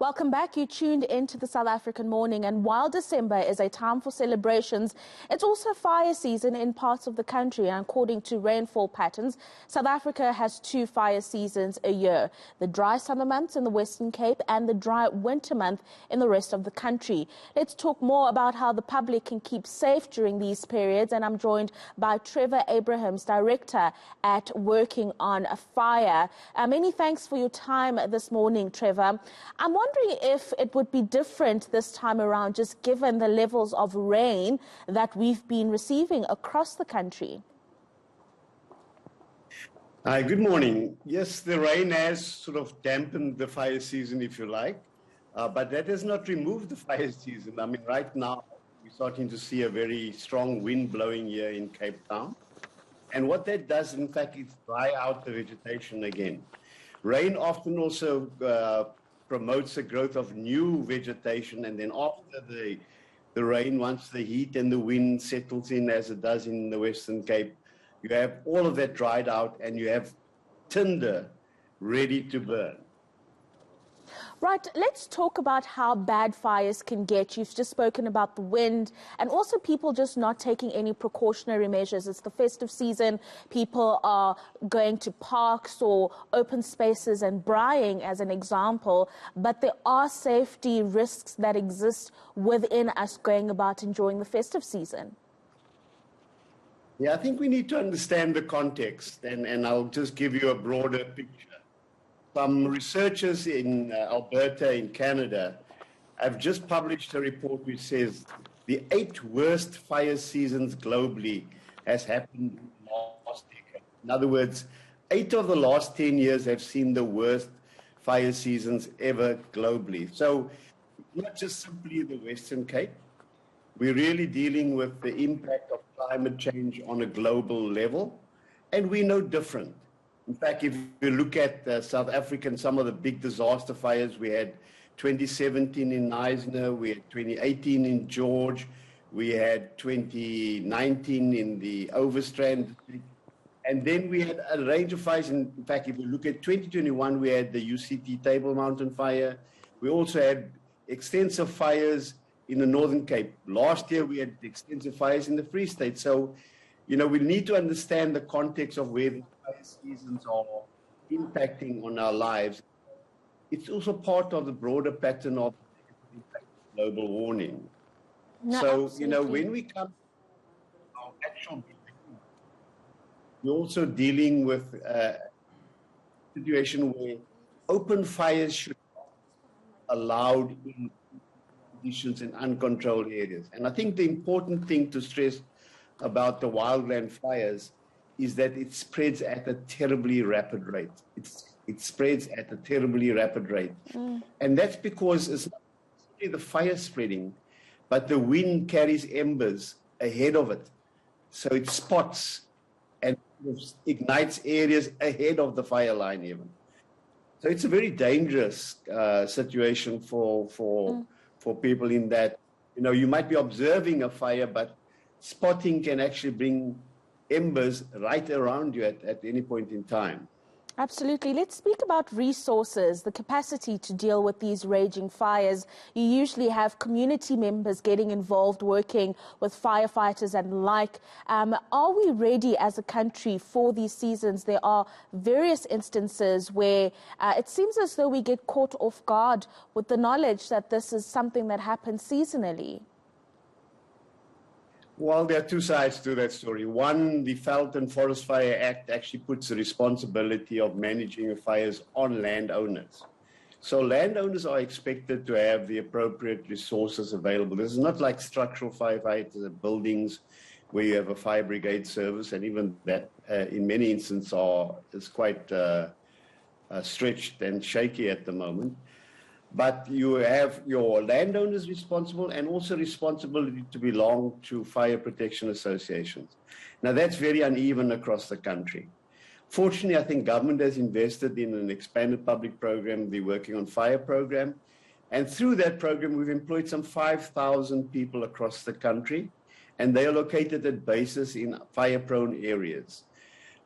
Welcome back. You tuned into the South African Morning, and while December is a time for celebrations, it's also fire season in parts of the country. And according to rainfall patterns, South Africa has two fire seasons a year: the dry summer months in the Western Cape and the dry winter month in the rest of the country. Let's talk more about how the public can keep safe during these periods, and I'm joined by Trevor Abrahams, Director at Working on a Fire. Many thanks for your time this morning, Trevor. I'm wondering if it would be different this time around, just given the levels of rain that we've been receiving across the country. Hi, good morning. Yes, the rain has sort of dampened the fire season, if you like, but that has not removed the fire season. I mean, right now, we're starting to see a very strong wind blowing here in Cape Town. And what that does, in fact, is dry out the vegetation again. Rain often also promotes the growth of new vegetation, and then after the rain, once the heat and the wind settles in, as it does in the Western Cape, you have all of that dried out and you have tinder ready to burn. Right, let's talk about how bad fires can get. You've just spoken about the wind and also people just not taking any precautionary measures. It's the festive season. People are going to parks or open spaces and braaiing, as an example. But there are safety risks that exist within us going about enjoying the festive season. Yeah, I think we need to understand the context, and I'll just give you a broader picture. Some researchers in Alberta, in Canada, have just published a report which says the 8 worst fire seasons globally has happened in the last decade. In other words, 8 of the last 10 years have seen the worst fire seasons ever globally. So not just simply the Western Cape. We're really dealing with the impact of climate change on a global level, and we're no different. In fact, if you look at South Africa and some of the big disaster fires, we had 2017 in Knysna, we had 2018 in George, we had 2019 in the Overstrand, and then we had a range of fires. In fact, if you look at 2021, we had the UCT Table Mountain fire. We also had extensive fires in the Northern Cape. Last year, we had extensive fires in the Free State. So, you know, we need to understand the context of where the fire seasons are impacting on our lives. It's also part of the broader pattern of global warming. No, so, absolutely. You know, when we come to our actual behavior, we're also dealing with a situation where open fires should not be allowed in conditions in uncontrolled areas. And I think the important thing to stress about the wildland fires is that it spreads at a terribly rapid rate. It spreads at a terribly rapid rate. And that's because it's not only the fire spreading, but the wind carries embers ahead of it. So it spots and ignites areas ahead of the fire line even. So it's a very dangerous situation for people in that, you know, you might be observing a fire, but spotting can actually bring embers right around you at any point in time. Absolutely. Let's speak about resources, the capacity to deal with these raging fires. You usually have community members getting involved, working with firefighters and like. Are we ready as a country for these seasons? There are various instances where it seems as though we get caught off guard with the knowledge that this is something that happens seasonally. Well, there are two sides to that story. One, the Veld and Forest Fire Act actually puts the responsibility of managing fires on landowners. So landowners are expected to have the appropriate resources available. This is not like structural firefighters at buildings where you have a fire brigade service, and even that in many instances is quite stretched and shaky at the moment. But you have your landowners responsible and also responsibility to belong to fire protection associations. Now, that's very uneven across the country. Fortunately, I think government has invested in an expanded public program, the Working on Fire program. And through that program, we've employed some 5,000 people across the country, and they are located at bases in fire-prone areas.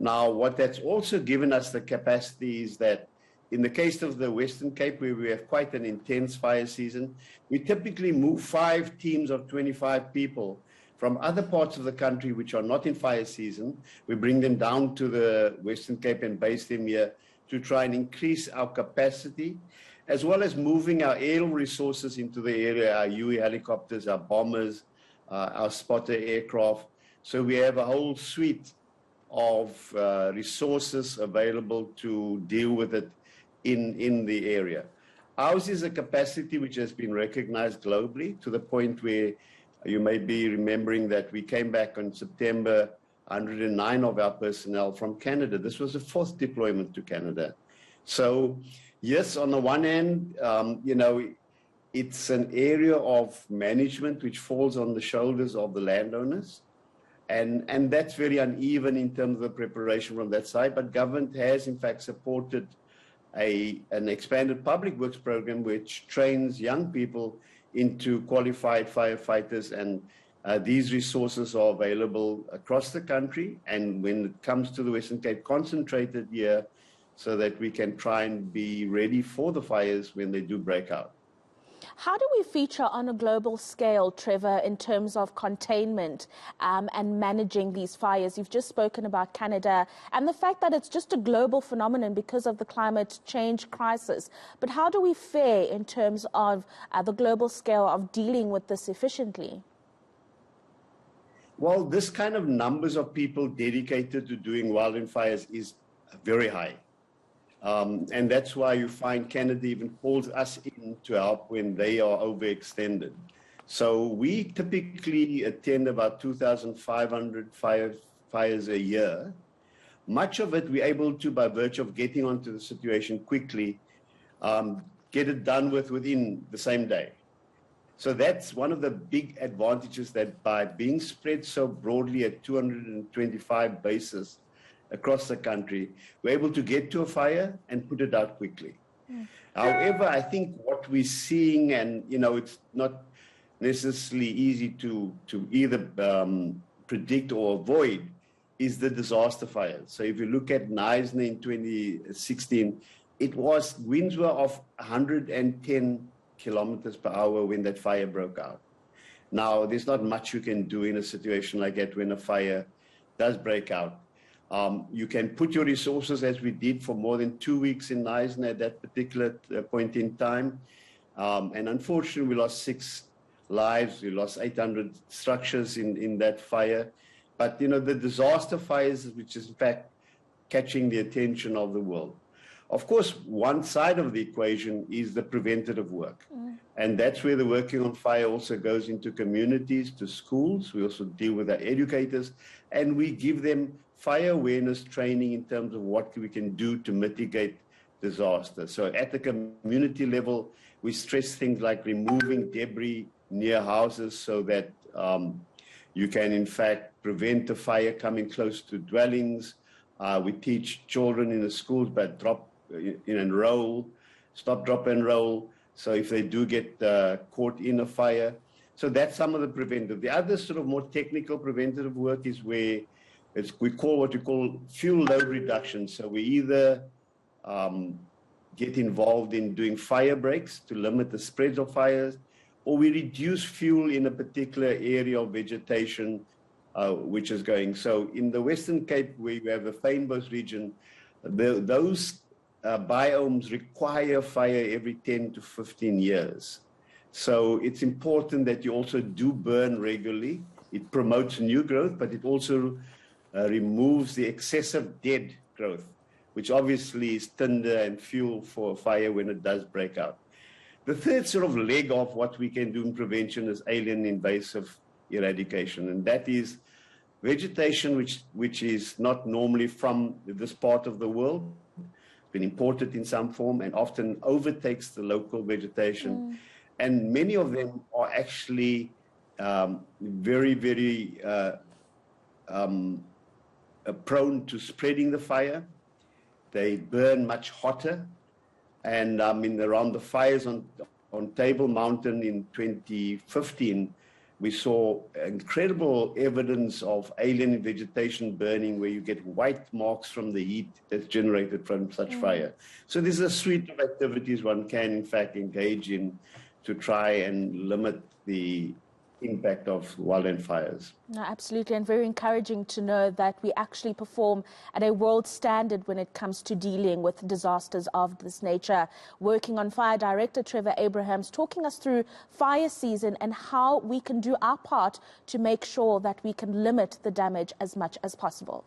Now, what that's also given us the capacity is that in the case of the Western Cape, where we have quite an intense fire season, we typically move 5 teams of 25 people from other parts of the country which are not in fire season. We bring them down to the Western Cape and base them here to try and increase our capacity, as well as moving our aerial resources into the area, our UE helicopters, our bombers, our spotter aircraft. So we have a whole suite of resources available to deal with it in the area. Ours is a capacity which has been recognized globally, to the point where you may be remembering that we came back on September 109 of our personnel from Canada. This was the 4th deployment to Canada. So yes, on the one hand, it's an area of management which falls on the shoulders of the landowners. And that's very uneven in terms of the preparation from that side. But government has, in fact, supported an expanded public works program which trains young people into qualified firefighters. And these resources are available across the country. And when it comes to the Western Cape, concentrated here so that we can try and be ready for the fires when they do break out. How do we feature on a global scale, Trevor, in terms of containment and managing these fires? You've just spoken about Canada and the fact that it's just a global phenomenon because of the climate change crisis. But how do we fare in terms of the global scale of dealing with this efficiently? Well, this kind of numbers of people dedicated to doing wildfires is very high. And that's why you find Canada even calls us in to help when they are overextended. So we typically attend about 2,500 fires a year. Much of it we're able to, by virtue of getting onto the situation quickly, get it done within the same day. So that's one of the big advantages, that by being spread so broadly at 225 bases across the country, we're able to get to a fire and put it out quickly. However, I think what we're seeing, and it's not necessarily easy to either predict or avoid, is the disaster fires. So if you look at Knysna in 2016, winds were of 110 kilometers per hour when that fire broke out. Now, there's not much you can do in a situation like that when a fire does break out. You can put your resources, as we did for more than 2 weeks in Knysna at that particular point in time. And unfortunately, we lost 6 lives. We lost 800 structures in that fire. But, the disaster fires, which is in fact catching the attention of the world. Of course, one side of the equation is the preventative work. And that's where the working on fire also goes into communities, to schools. We also deal with our educators, and we give them fire awareness training in terms of what we can do to mitigate disaster. So at the community level, we stress things like removing debris near houses so that you can, in fact, prevent a fire coming close to dwellings. We teach children in the schools about drop and roll, stop, drop and roll. So if they do get caught in a fire. So that's some of the preventive. The other sort of more technical preventative work is where we call fuel load reduction. So we either get involved in doing fire breaks to limit the spread of fires, or we reduce fuel in a particular area of vegetation which is going. So in the Western Cape, where you have the Fynbos region, those biomes require fire every 10 to 15 years. So it's important that you also do burn regularly. It promotes new growth, but it also removes the excessive dead growth, which obviously is tinder and fuel for fire when it does break out. The third sort of leg of what we can do in prevention is alien invasive eradication, and that is vegetation which is not normally from this part of the world, been imported in some form, and often overtakes the local vegetation. And many of them are actually very, very prone to spreading the fire. They burn much hotter. And around the fires on Table Mountain in 2015, We saw incredible evidence of alien vegetation burning where you get white marks from the heat that's generated from such fire. So there's a suite of activities one can, in fact, engage in to try and limit the impact of wildland fires. No, absolutely, and very encouraging to know that we actually perform at a world standard when it comes to dealing with disasters of this nature. Working on Fire Director Trevor Abrahams talking us through fire season and how we can do our part to make sure that we can limit the damage as much as possible.